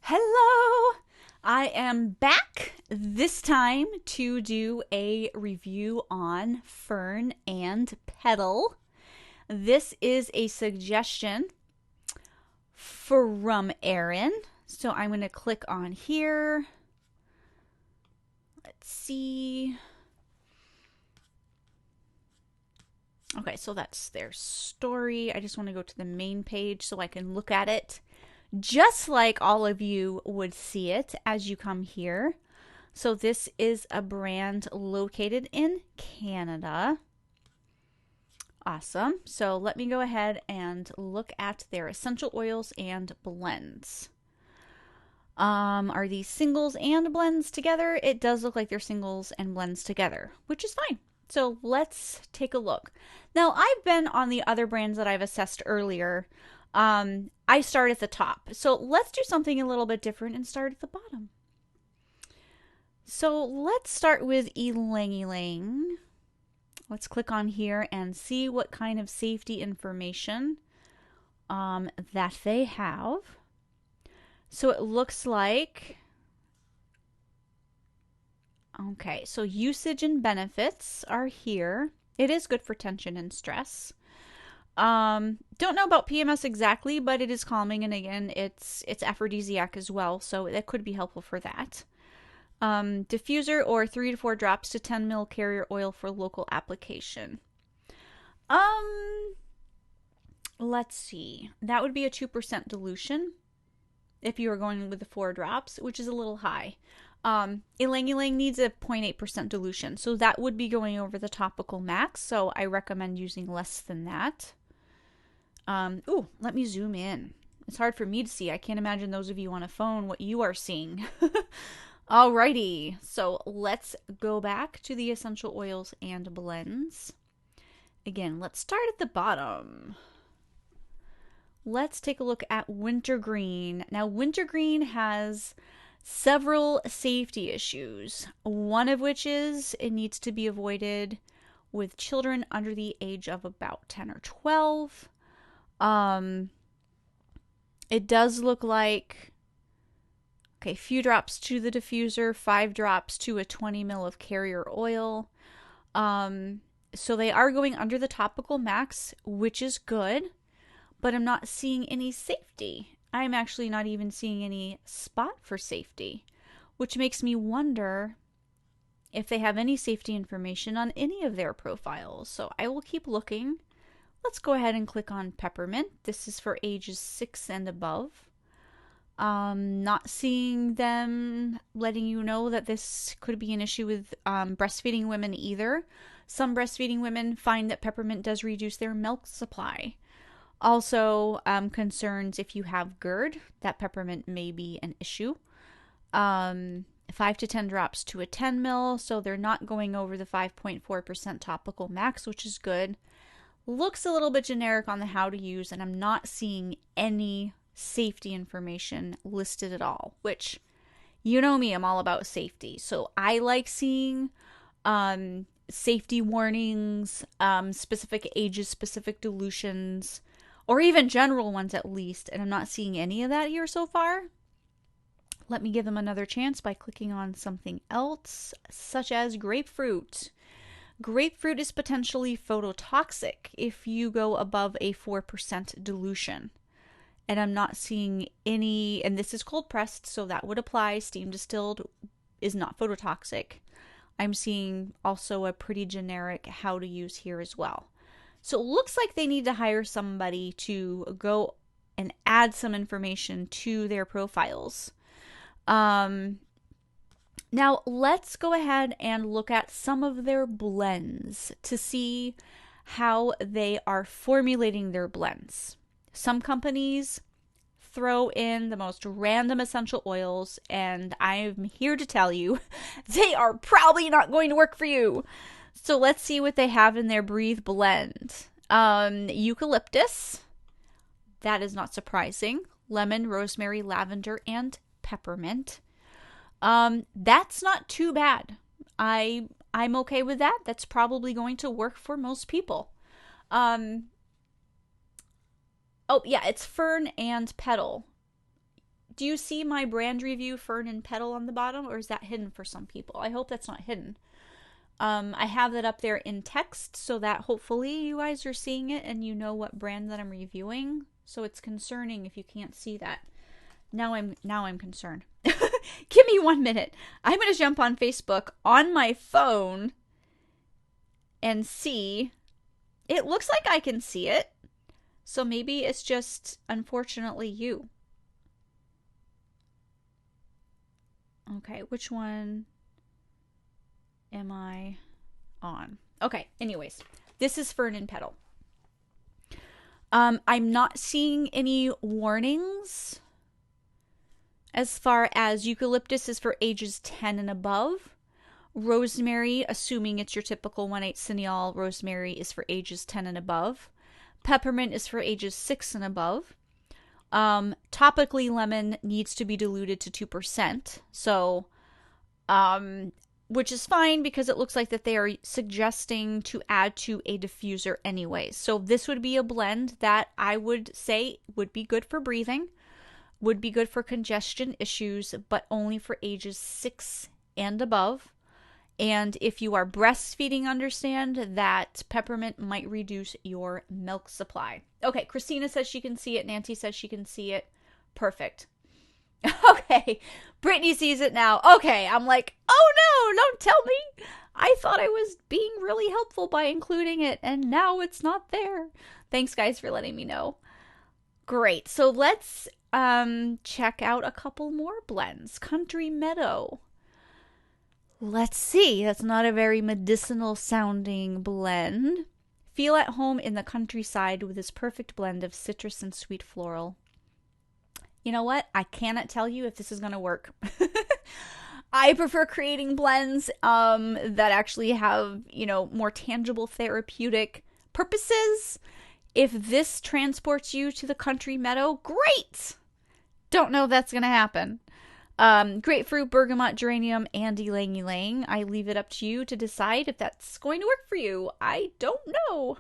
Hello! I am back this time to do a review on Fern and Petal. This is a suggestion from Erin. So I'm going to click on here. Let's see. Okay, so that's their story. I just want to go to the main page so I can look at it just like all of you would see it as you come here. So this is a brand located in Canada. Awesome. So let me go ahead and look at their essential oils and blends. Are these singles and blends together? It does look like they're singles and blends together, which is fine. So let's take a look. Now, I've been on the other brands that I've assessed earlier. I start at the top. So let's do something a little bit different and start at the bottom. So let's start with Ylang Ylang. Let's click on here and see what kind of safety information that they have. So it looks like, okay, so usage and benefits are here. It is good for tension and stress. Don't know about PMS exactly, but it is calming, and again, it's aphrodisiac as well, so that could be helpful for that. Diffuser or 3 to 4 drops to 10 ml carrier oil for local application. Let's see. That would be a 2% dilution if you were going with the 4 drops, which is a little high. Ylang Ylang needs a 0.8% dilution, so that would be going over the topical max, so I recommend using less than that. Let me zoom in. It's hard for me to see. I can't imagine those of you on a phone what you are seeing. Alrighty, so let's go back to the essential oils and blends. Again, let's start at the bottom. Let's take a look at wintergreen. Now, wintergreen has several safety issues, one of which is it needs to be avoided with children under the age of about 10 or 12. It does look like, okay, few drops to the diffuser, 5 drops to a 20 ml of carrier oil. So they are going under the topical max, which is good, but I'm not seeing any safety. I'm actually not even seeing any spot for safety, which makes me wonder if they have any safety information on any of their profiles. So I will keep looking. Let's go ahead and click on Peppermint. This is for ages 6 and above. Not seeing them letting you know that this could be an issue with breastfeeding women either. Some breastfeeding women find that peppermint does reduce their milk supply. Also, concerns if you have GERD, that peppermint may be an issue. 5 to 10 drops to a 10 ml, so they're not going over the 5.4% topical max, which is good. Looks a little bit generic on the how to use, and I'm not seeing any safety information listed at all, which, you know me, I'm all about safety. So I like seeing safety warnings, specific ages, specific dilutions, or even general ones at least, and I'm not seeing any of that here so far. Let me give them another chance by clicking on something else, such as grapefruit. Grapefruit is potentially phototoxic if you go above a 4% dilution. And I'm not seeing any, and this is cold pressed, so that would apply. Steam distilled is not phototoxic. I'm seeing also a pretty generic how to use here as well. So it looks like they need to hire somebody to go and add some information to their profiles. Now, let's go ahead and look at some of their blends to see how they are formulating their blends. Some companies throw in the most random essential oils, and I'm here to tell you they are probably not going to work for you. So let's see what they have in their Breathe blend. Eucalyptus, that is not surprising. Lemon, rosemary, lavender, and peppermint. That's not too bad. I'm okay with that. That's probably going to work for most people. Oh yeah, it's Fern and Petal. do you see my brand review, Fern and Petal, on the bottom, or is that hidden for some people? I hope that's not hidden. I have that up there in text so that hopefully you guys are seeing it and you know what brand that I'm reviewing. So it's concerning if you can't see that. Now I'm concerned. Give me 1 minute. I'm going to jump on Facebook on my phone and see. It looks like I can see it. So maybe it's just, unfortunately, you. Okay, which one am I on? Okay, anyways, this is Fern and Petal. I'm not seeing any warnings as far as eucalyptus is for ages 10 and above. Rosemary, assuming it's your typical 1/8 cineol, rosemary is for ages 10 and above. Peppermint is for ages 6 and above. Topically, lemon needs to be diluted to 2%. So, which is fine because it looks like that they are suggesting to add to a diffuser anyway. So this would be a blend that I would say would be good for breathing, would be good for congestion issues, but only for ages 6 and above. And if you are breastfeeding, understand that peppermint might reduce your milk supply. Okay, Christina says she can see it. Nancy says she can see it. Perfect. Okay, Brittany sees it now. Okay, I'm like, oh no, don't tell me. I thought I was being really helpful by including it, and now it's not there. Thanks, guys, for letting me know. Great, so let's check out a couple more blends. Country Meadow. Let's see. That's not a very medicinal sounding blend. Feel at home in the countryside with this perfect blend of citrus and sweet floral. You know what? I cannot tell you if this is going to work. I prefer creating blends that actually have, more tangible therapeutic purposes. If this transports you to the country meadow, great! Don't know if that's going to happen. Grapefruit, bergamot, geranium, and ylang ylang. I leave it up to you to decide if that's going to work for you. I don't know.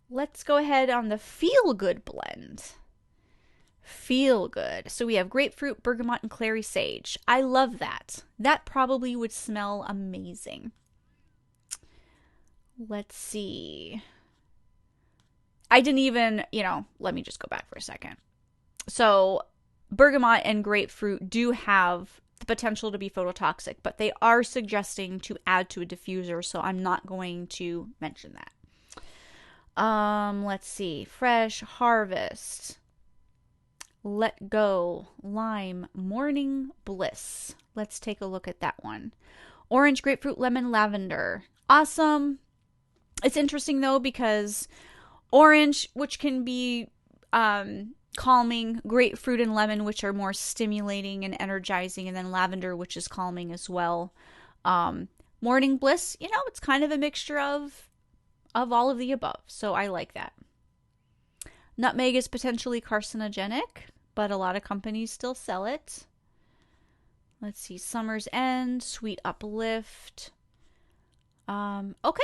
Let's go ahead on the feel good blend. Feel good. So we have grapefruit, bergamot, and clary sage. I love that. That probably would smell amazing. Let's see. I didn't even, let me just go back for a second. So bergamot and grapefruit do have the potential to be phototoxic, but they are suggesting to add to a diffuser, so I'm not going to mention that. Let's see. Fresh Harvest. Let Go. Lime. Morning Bliss. Let's take a look at that one. Orange, grapefruit, lemon, lavender. Awesome. It's interesting, though, because orange, which can be calming, grapefruit and lemon, which are more stimulating and energizing, and then lavender, which is calming as well. Morning Bliss, it's kind of a mixture of all of the above, so I like that. Nutmeg is potentially carcinogenic, but a lot of companies still sell it. Let's see, Summer's End, Sweet Uplift. Okay,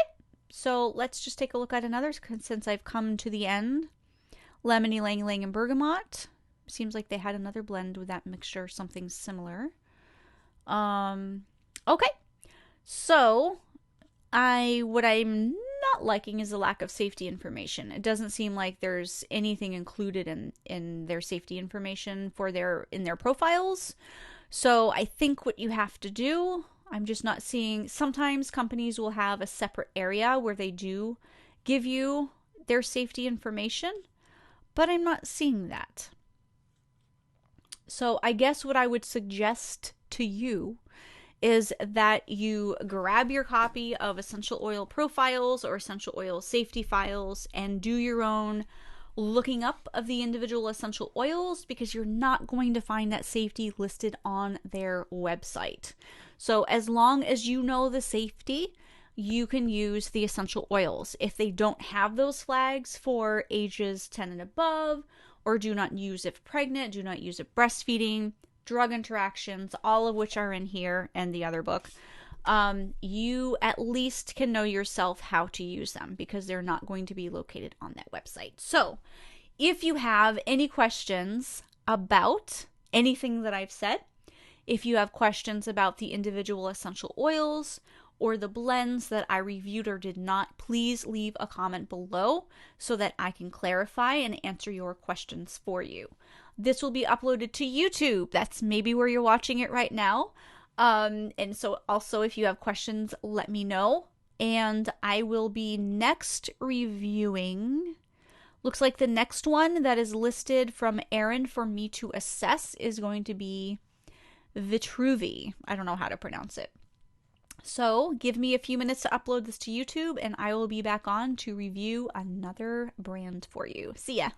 so let's just take a look at another since I've come to the end. Lemon, ylang ylang, and bergamot. Seems like they had another blend with that mixture, something similar. Okay, so what I'm not liking is the lack of safety information. It doesn't seem like there's anything included in their safety information in their profiles. So I think what you have to do, I'm just not seeing, sometimes companies will have a separate area where they do give you their safety information, but I'm not seeing that. So I guess what I would suggest to you is that you grab your copy of essential oil profiles or essential oil safety files and do your own looking up of the individual essential oils, because you're not going to find that safety listed on their website. So as long as you know the safety, you can use the essential oils. If they don't have those flags for ages 10 and above, or do not use if pregnant, do not use if breastfeeding, drug interactions, all of which are in here and the other book, you at least can know yourself how to use them, because they're not going to be located on that website. So if you have any questions about anything that I've said. If you have questions about the individual essential oils or the blends that I reviewed or did not, please leave a comment below so that I can clarify and answer your questions for you. This will be uploaded to YouTube. That's maybe where you're watching it right now. And so also, if you have questions, let me know. And I will be next reviewing. Looks like the next one that is listed from Erin for me to assess is going to be Vitruvi. I don't know how to pronounce it. So give me a few minutes to upload this to YouTube, and I will be back on to review another brand for you. See ya.